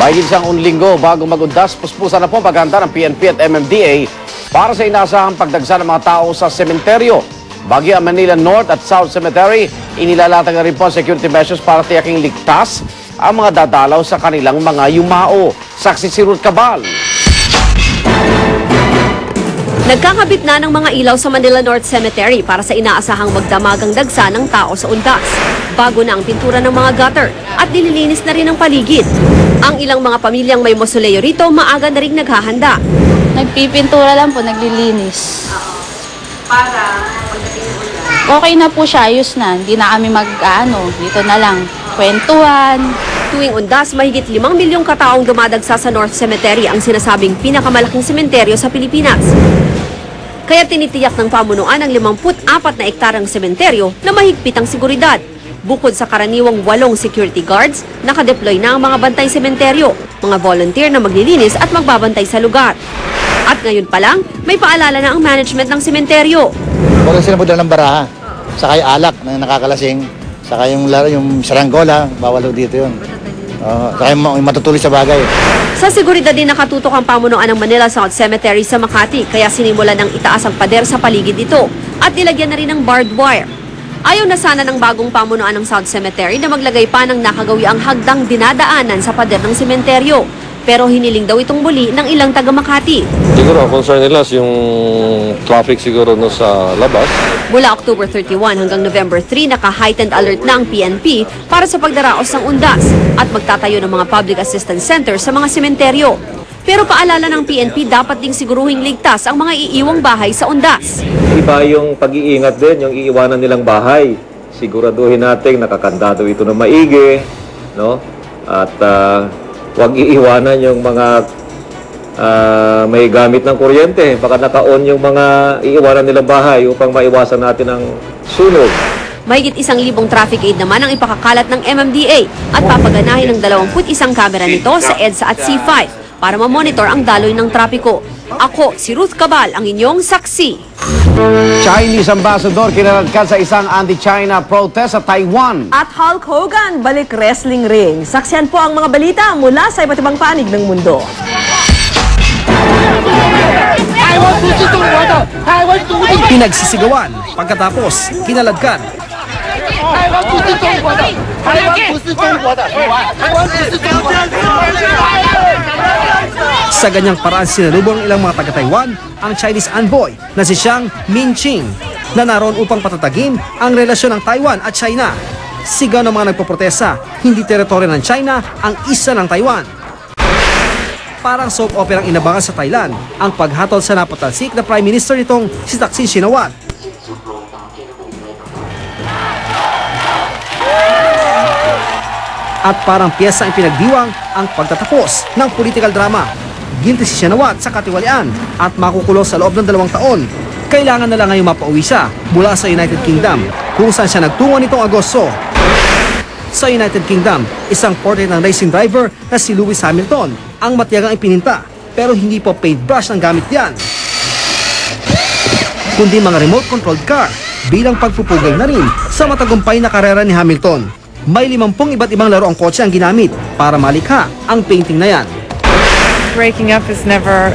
Mahigit isang linggo bago magundas, puspusan na po paghanda ng PNP at MMDA para sa inaasahang pagdagsa ng mga tao sa sementeryo. Baguio, Manila North at South Cemetery, inilalatag na rin po security measures para tiyaking ligtas ang mga dadalaw sa kanilang mga yumao. Saksi si Ruth Cabal. Nagkakabit na ng mga ilaw sa Manila North Cemetery para sa inaasahang magdamagang dagsa ng tao sa undas. Bago na ang pintura ng mga gutter at nililinis na rin ang paligid. Ang ilang mga pamilyang may mausoleo rito maaga na rin naghahanda. Nagpipintura lang po, naglilinis. Para pagdating ng undas? Okay na po siya, ayos na. Hindi na kami dito na lang, kwentuhan. Tuwing undas, mahigit 5 milyong kataong dumadagsa sa North Cemetery ang sinasabing pinakamalaking sementeryo sa Pilipinas. Kaya tinitiyak ng pamunuan ang 54 na ektarang sementeryo na mahigpit ang seguridad. Bukod sa karaniwang 8 security guards, nakadeploy na ang mga bantay sementeryo, mga volunteer na maglilinis at magbabantay sa lugar. At ngayon pa lang, may paalala na ang management ng sementeryo. Huwag sila ng baraha, saka yung alak na nakakalasing, saka yung saranggola, bawal dito yun. Saka yung matutuloy sa bagay. Sa seguridad din nakatutok ang pamunuan ng Manila South Cemetery sa Makati, kaya sinimulan ng itaas ang pader sa paligid nito at nilagyan na rin ng barbed wire. Ayaw na sana ng bagong pamunuan ng South Cemetery na maglagay pa ng nakagawi ang hagdang dinadaanan sa pader ng sementeryo. Pero hiniling daw itong muli ng ilang taga Makati. Siguro, ang concern nila yung traffic siguro no sa labas. Mula October 31 hanggang November 3, naka-heightened alert na ang PNP para sa pagdaraos ng undas at magtatayo ng mga public assistance center sa mga sementeryo. Pero paalala ng PNP, dapat ding siguruhing ligtas ang mga iiwang bahay sa undas. Iba yung pag-iingat din, yung iiwanan nilang bahay. Siguraduhin natin nakakandado ito na maigi, no? At huwag iiwanan yung mga may gamit ng kuryente. Baka naka-on yung mga iiwanan nilang bahay upang maiwasan natin ang sunog. Mahigit 1,000 traffic aid naman ang ipakakalat ng MMDA at papaganahin ng 21 kamera nito sa EDSA at C5 para mamonitor ang daloy ng trapiko. Ako, si Ruth Cabal, ang inyong saksi. Chinese ambassador kinaladkad sa isang anti-China protest sa Taiwan. At Hulk Hogan, balik wrestling ring. Saksiyan po ang mga balita mula sa iba't ibang panig ng mundo. Pinagsisigawan, pagkatapos kinaladkad. Sa ganyang paraan sinalubong ng ilang mga taga-Taiwan ang Chinese envoy na si Xiang Minqing na naroon upang patatagin ang relasyon ng Taiwan at China. Sigaw ng mga nagpoprotesta, hindi teritoryo ng China ang isa ng Taiwan. Parang soap operang inabangan sa Thailand ang paghatol sa napatalsik na Prime Minister nitong si Thaksin Shinawatra. At parang piyesa ang pinagdiwang ang pagtatapos ng political drama. Guilty si Shinawatra sa katiwalian at makukulong sa loob ng 2 taon. Kailangan na lang ngayong mapauwi siya mula sa United Kingdom kung saan siya nagtungo nitong Agosto. Sa United Kingdom, isang portrait ng racing driver na si Lewis Hamilton ang matiyagang ipininta pero hindi po paintbrush ang gamit diyan, kundi mga remote-controlled car bilang pagpupugay na rin sa matagumpay na karera ni Hamilton. May 50 iba't ibang laro ang kotse ang ginamit para malikha ang painting na yan. Breaking up is never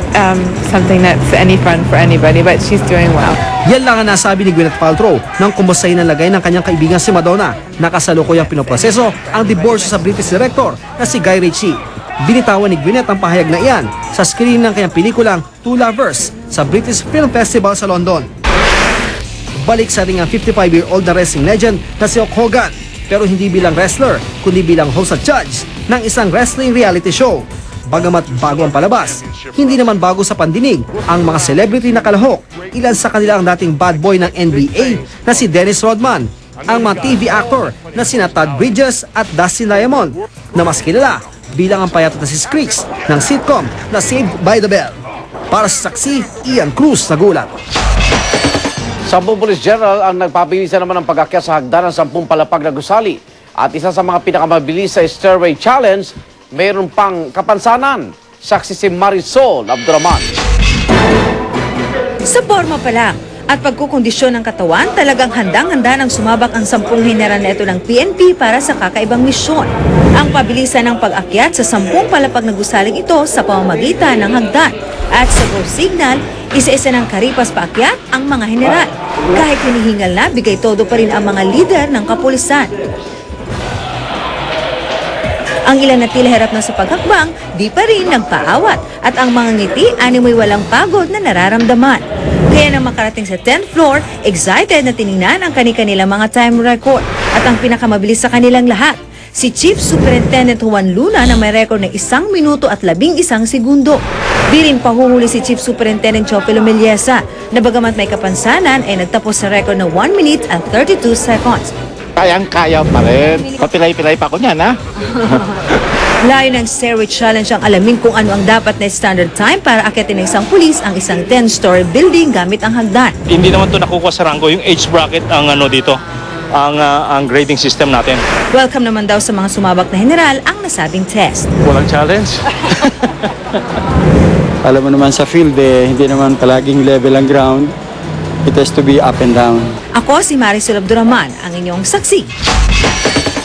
something that's any fun for anybody, but she's doing well. Yan lang ang nasabi ni Gwyneth Paltrow nang kumustahin ang lagay ng kanyang kaibigan si Madonna. Nakasalukuyang pinoproseso ang diborsyo sa British director na si Guy Ritchie. Binitawan ni Gwyneth ang pahayag na iyan sa screening ng kanyang pelikulang Two Lovers sa British Film Festival sa London. Balik sa ring ang 55-year-old na wrestling legend na si Hulk Hogan, pero hindi bilang wrestler kundi bilang host at judge ng isang wrestling reality show. Bagamat bago ang palabas, hindi naman bago sa pandinig ang mga celebrity na kalahok. Ilan sa kanila ang dating bad boy ng NBA na si Dennis Rodman, ang mga TV actor na sina Todd Bridges at Dustin Diamond, na mas kilala bilang ang payatot na si Screech ng sitcom na Saved by the Bell. Para sa saksi, Ian Cruz nagulat. 10 Police General ang nagpabilisan naman ng pag-akyat sa hagdan ng 10 palapag na gusali. At isa sa mga pinakamabilis sa Stairway Challenge, mayroon pang kapansanan. Saksi si Marisol Abdurrahman. Sa forma pa lang, at pagkukondisyon ng katawan, talagang handang-handa ng sumabak ang 10 general neto ng PNP para sa kakaibang misyon. Ang pabilisan ng pag-akyat sa 10 palapag na gusaling ito sa pamamagitan ng hagdan. At sa go signal, isa-isa ng karipas paakyat ang mga general. Kahit hinihingal na, bigay todo pa rin ang mga lider ng kapulisan. Ang ilan na tila hirap na sa paghakbang, di pa rin nagpaawat. At ang mga ngiti, animoy walang pagod na nararamdaman. Kaya nang makarating sa 10th floor, excited na tiningnan ang kani-kanilang mga time record. At ang pinakamabilis sa kanilang lahat, si Chief Superintendent Juan Luna na may record ng 1 minuto at 11 segundo. Di rin pahuhuli si Chief Superintendent Chofilo Meliesa na bagamat may kapansanan ay nagtapos sa record ng 1 minute and 32 seconds. Kayang-kaya pa rin. Papilay-pilay pa ako niyan, ha? Layo ng stairway challenge ang alamin kung ano ang dapat na standard time para akyatin ng isang pulis ang isang 10-story building gamit ang hagdan. Hindi naman ito nakukuha sa rango. Yung age bracket ang dito, ang grading system natin. Welcome naman daw sa mga sumabak na general ang nasabing test. Walang challenge. Alam mo naman sa field, hindi naman palaging level ang ground. It has to be up and down. Ako si Marisol Abduraman, ang inyong saksi.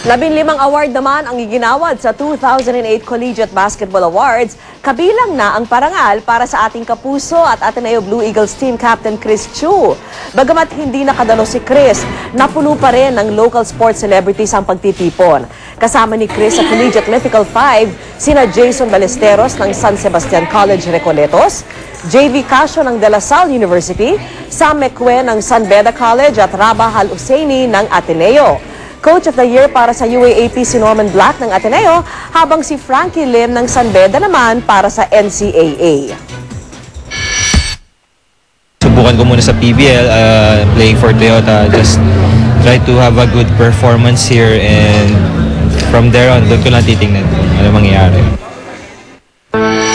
15 award naman ang iginawad sa 2008 Collegiate Basketball Awards. Kabilang na ang parangal para sa ating kapuso at Ateneo Blue Eagles team captain Chris Chu. Bagamat hindi nakadalo si Chris, napuno pa rin ng local sports celebrities ang pagtitipon. Kasama ni Chris sa Collegiate Mythical 5, sina Jason Ballesteros ng San Sebastian College Recoletos, JV Casio ng De La Salle University, Sam McQueen ng San Beda College at Rabah Al-Husseini ng Ateneo. Coach of the Year para sa UAAP si Norman Black ng Ateneo, habang si Frankie Lim ng San Beda naman para sa NCAA. Subukan ko muna sa PBL, playing for Toyota, just try to have a good performance here and from there on, doon ko lang titingnan kung ano mangyayari.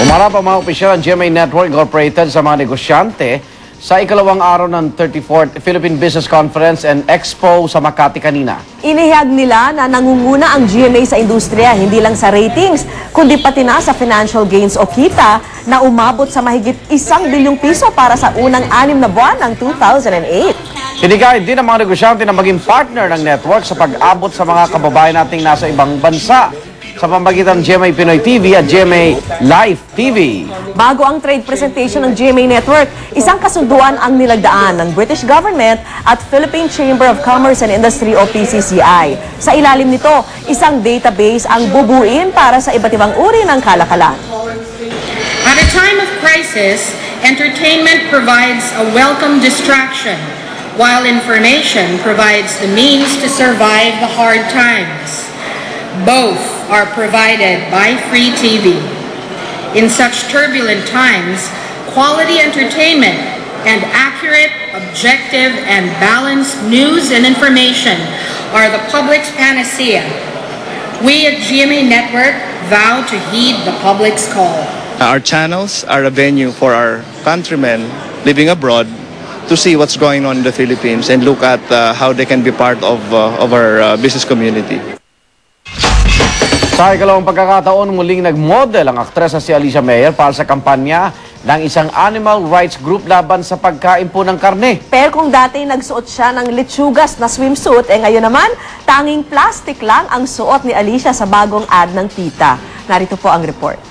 Umarap ang mga opisyal ng GMA Network Incorporated sa mga negosyante sa ikalawang araw ng 34th Philippine Business Conference and Expo sa Makati kanina. Inihag nila na nangunguna ang GMA sa industriya, hindi lang sa ratings, kundi pati na sa financial gains o kita na umabot sa mahigit 1 bilyong piso para sa unang 6 na buwan ng 2008. Hinigayad din ang mga negosyante na maging partner ng network sa pag-abot sa mga kababayan nating nasa ibang bansa sa pamamagitan ng GMA Pinoy TV at GMA Live TV. Bago ang trade presentation ng GMA Network, isang kasunduan ang nilagdaan ng British Government at Philippine Chamber of Commerce and Industry o PCCI. Sa ilalim nito, isang database ang bubuin para sa iba't ibang uri ng kalakalan. At a time of crisis, entertainment provides a welcome distraction, while information provides the means to survive the hard times. Both are provided by Free TV. In such turbulent times, quality entertainment and accurate, objective, and balanced news and information are the public's panacea. We at GMA Network vow to heed the public's call. Our channels are a venue for our countrymen living abroad to see what's going on in the Philippines and look at how they can be part of our business community. Sa ikalawang pagkakataon, muling nag-model ang aktres na si Alicia Meyer para sa kampanya ng isang animal rights group laban sa pagkain po ng karne. Pero kung dati nagsuot siya ng lechugas na swimsuit, ngayon naman, tanging plastic lang ang suot ni Alicia sa bagong ad ng tita. Narito po ang report.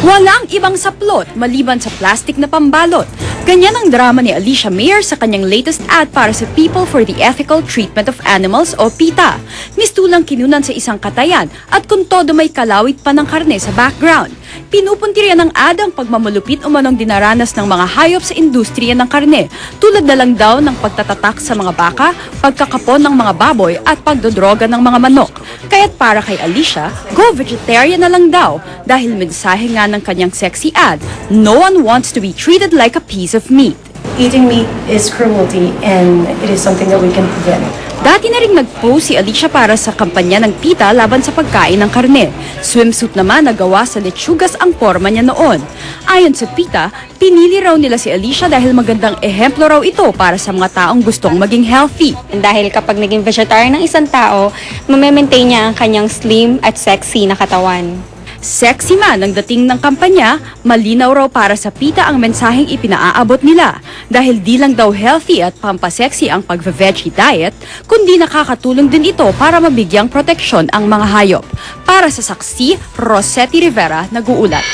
Walang ibang saplot maliban sa plastic na pambalot. Ganyan ang drama ni Alicia Meyer sa kanyang latest ad para sa People for the Ethical Treatment of Animals o PETA. Mistulang kinunan sa isang katayan at kung todo may kalawit pa ng karne sa background. Pinupuntirya ng ad ang pagmamulupit umanong dinaranas ng mga hayop sa industriya ng karne, tulad na lang daw ng pagtatatak sa mga baka, pagkakapon ng mga baboy at pagdodroga ng mga manok. Kaya't para kay Alicia, go vegetarian na lang daw dahil mensahe nga ng kanyang sexy ad, no one wants to be treated like a piece of meat. Eating meat is cruelty and it is something that we can prevent. Dati na rin nag-post si Alicia para sa kampanya ng PETA laban sa pagkain ng karne. Swimsuit naman nagawa sa lechugas ang forma niya noon. Ayon sa PETA, pinili raw nila si Alicia dahil magandang ehemplo raw ito para sa mga taong gustong maging healthy. Dahil kapag naging vegetarian ng isang tao, mamaintain niya ang kanyang slim at sexy na katawan. Sexy man ang dating ng kampanya, malinaw raw para sa PETA ang mensaheng ipinaaabot nila dahil di lang daw healthy at pampasexy ang pag-veggie diet, kundi nakakatulong din ito para mabigyang proteksyon ang mga hayop. Para sa saksi, Rosetti Rivera, nag-uulat.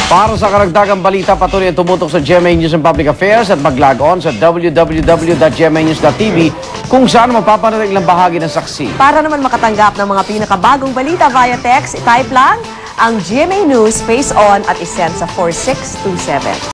Para sa karagdagang balita, patuloy ang tumutok sa GMA News and Public Affairs at mag-log on sa www.gmanews.tv kung saan mapapanood ang ilang bahagi ng saksi. Para naman makatanggap ng mga pinakabagong balita via text, type lang ang GMA News Face On at isend sa 4627.